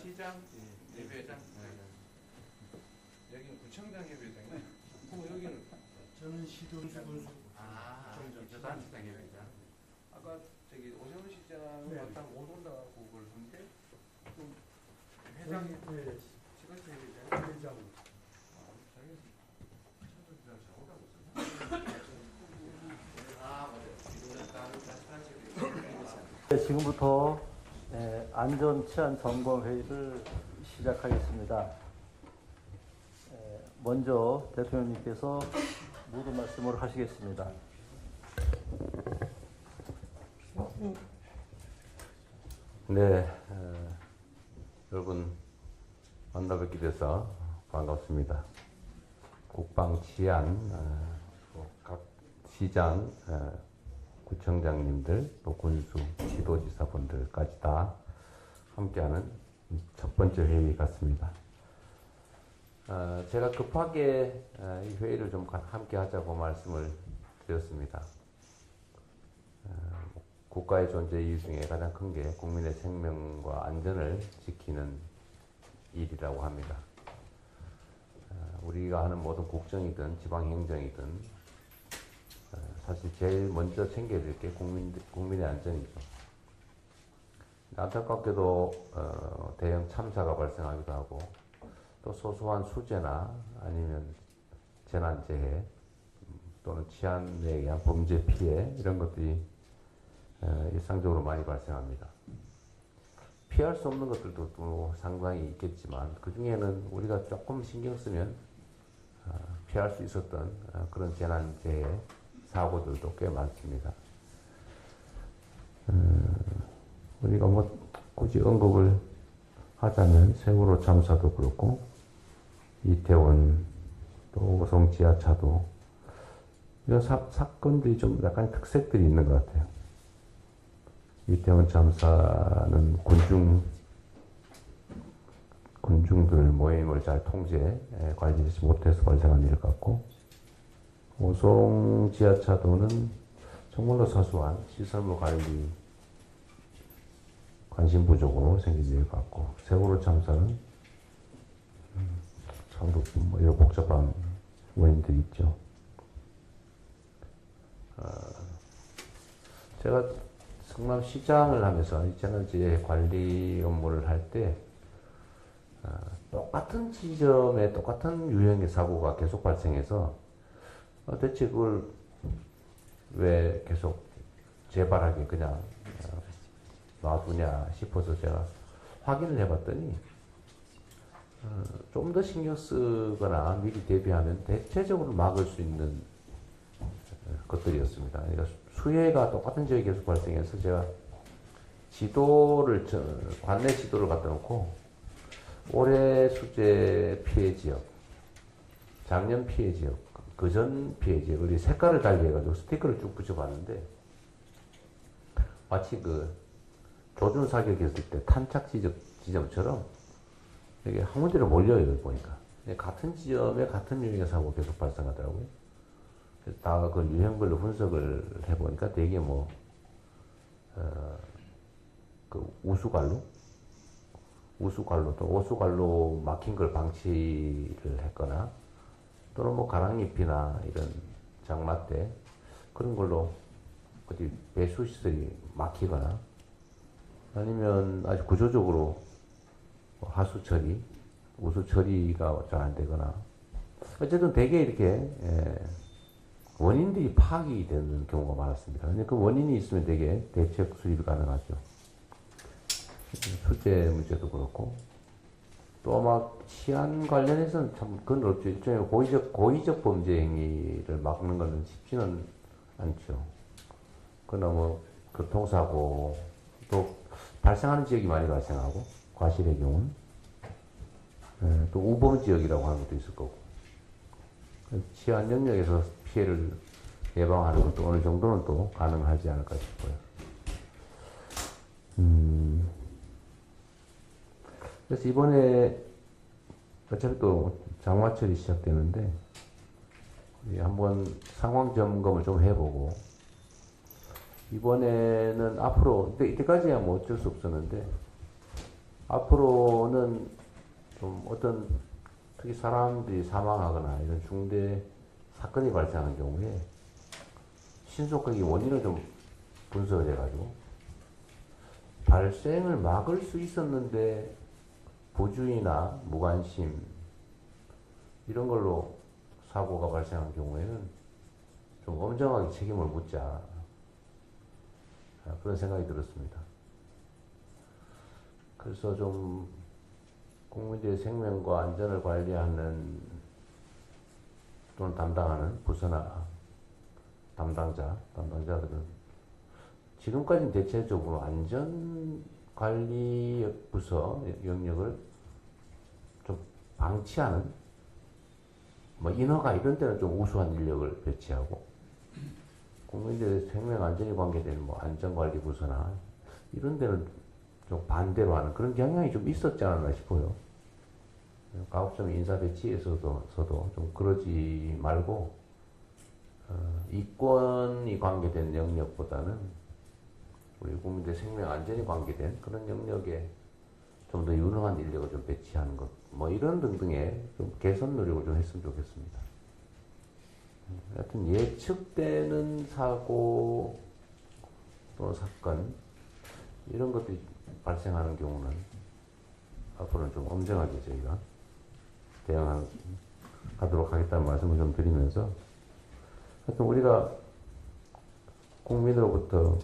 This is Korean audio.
시장, 예배당, 여기는 구청장 예배당이네. 그럼 여기는 저는 시도주 군수. 저단체장 예배당. 아까 저기 오세훈 시장 네. 왔다 못 온다고 그걸 하는데 좀 회장 네, 시거치 예배당. 회장. 네, 지금부터 안전 치안 점검 회의를 시작하겠습니다. 먼저 대통령님께서 모든 말씀을 하시겠습니다. 네, 여러분 만나 뵙게 돼서 반갑습니다. 국방 치안, 각 시장, 구청장님들, 또 군수, 지도지사분들까지 다 함께하는 첫 번째 회의 같습니다. 제가 급하게 이 회의를 좀 함께 하자고 말씀을 드렸습니다. 국가의 존재 이유 중에 가장 큰 게 국민의 생명과 안전을 지키는 일이라고 합니다. 우리가 하는 모든 국정이든 지방행정이든 사실 제일 먼저 챙겨야 될 게 국민의 안전이죠. 안타깝게도 대형 참사가 발생하기도 하고 또 소소한 수재나 아니면 재난재해 또는 치안에 의한 범죄 피해 이런 것들이 일상적으로 많이 발생합니다. 피할 수 없는 것들도 또 상당히 있겠지만 그 중에는 우리가 조금 신경 쓰면 피할 수 있었던 그런 재난재해 사고들도 꽤 많습니다. 우리가 뭐 굳이 언급을 하자면 세월호 참사도 그렇고 이태원 또 오송 지하차도 이런 사건들이 좀 약간 특색들이 있는 것 같아요. 이태원 참사는 군중들 모임을 잘 관리하지 못해서 발생한 일 같고, 오송 지하차도는 정말로 사소한 시설물 관리 관심 부족으로 생긴 일 같고, 세월호 참사는 참도 뭐 여러 복잡한 원인들이 있죠. 제가 성남시장을 하면서 재난재해 관리 업무를 할 때 똑같은 지점에 똑같은 유형의 사고가 계속 발생해서 대체 그걸 왜 계속 재발하게 그냥 놔두냐 싶어서 제가 확인을 해봤더니 좀 더 신경 쓰거나 미리 대비하면 대체적으로 막을 수 있는 것들이었습니다. 그러니까 수해가 똑같은 지역에 계속 발생해서 제가 관내 지도를 갖다 놓고 올해 수재 피해 지역, 작년 피해 지역, 그전 피해 지역을 색깔을 달리 해가지고 스티커를 쭉 붙여봤는데 마치 그 조준 사격했을 때 탄착 지점처럼 이게 한 군데로 몰려요, 보니까. 같은 지점에 같은 유형의 사고가 계속 발생하더라고요. 다 그 유형별로 분석을 해보니까 되게 그 우수관로 또 오수관로 막힌 걸 방치를 했거나 또는 뭐 가랑잎이나 이런 장마 때 그런 걸로 어디 배수시설이 막히거나 아니면 아주 구조적으로 하수 처리, 우수 처리가 잘 안 되거나 어쨌든 되게 이렇게 원인들이 파악이 되는 경우가 많았습니다. 근데 그 원인이 있으면 되게 대책 수립이 가능하죠. 수재 문제도 그렇고 또 막 치안 관련해서는 참 그건 없죠. 일종의 고의적 범죄 행위를 막는 것은 쉽지는 않죠. 그러나 뭐 교통사고 또 발생하는 지역이 많이 발생하고 과실의 경우는 또 우범 지역이라고 하는 것도 있을 거고 치안 영역에서 피해를 예방하는 것도 어느 정도는 또 가능하지 않을까 싶어요. 그래서 이번에 어차피 또 장마철이 시작되는데 한번 상황 점검을 좀 해보고 이번에는 앞으로 이때까지야 뭐 어쩔 수 없었는데 앞으로는 좀 어떤 특히 사람들이 사망하거나 이런 중대 사건이 발생한 경우에 신속하게 원인을 좀 분석을 해가지고 발생을 막을 수 있었는데 부주의나 무관심 이런 걸로 사고가 발생한 경우에는 좀 엄정하게 책임을 묻자 그런 생각이 들었습니다. 그래서 좀 국민들의 생명과 안전을 관리하는 또는 담당하는 부서나 담당자들은 지금까지는 대체적으로 안전관리 부서 영역을 좀 방치하는 뭐 인허가 이런 데는 좀 우수한 인력을 배치하고 국민들의 생명 안전이 관계된 뭐 안전관리 부서나 이런 데는 좀 반대로 하는 그런 경향이 좀 있었지 않았나 싶어요. 가급적 인사 배치에서도 좀 그러지 말고 이권이 관계된 영역보다는 우리 국민들 생명 안전이 관계된 그런 영역에 좀 더 유능한 인력을 좀 배치하는 것, 뭐 이런 등등의 좀 개선 노력을 좀 했으면 좋겠습니다. 하여튼 예측되는 사고 또는 사건 이런 것들이 발생하는 경우는 앞으로는 좀 엄정하게 저희가 대응하도록 하겠다는 말씀을 좀 드리면서 하여튼 우리가 국민으로부터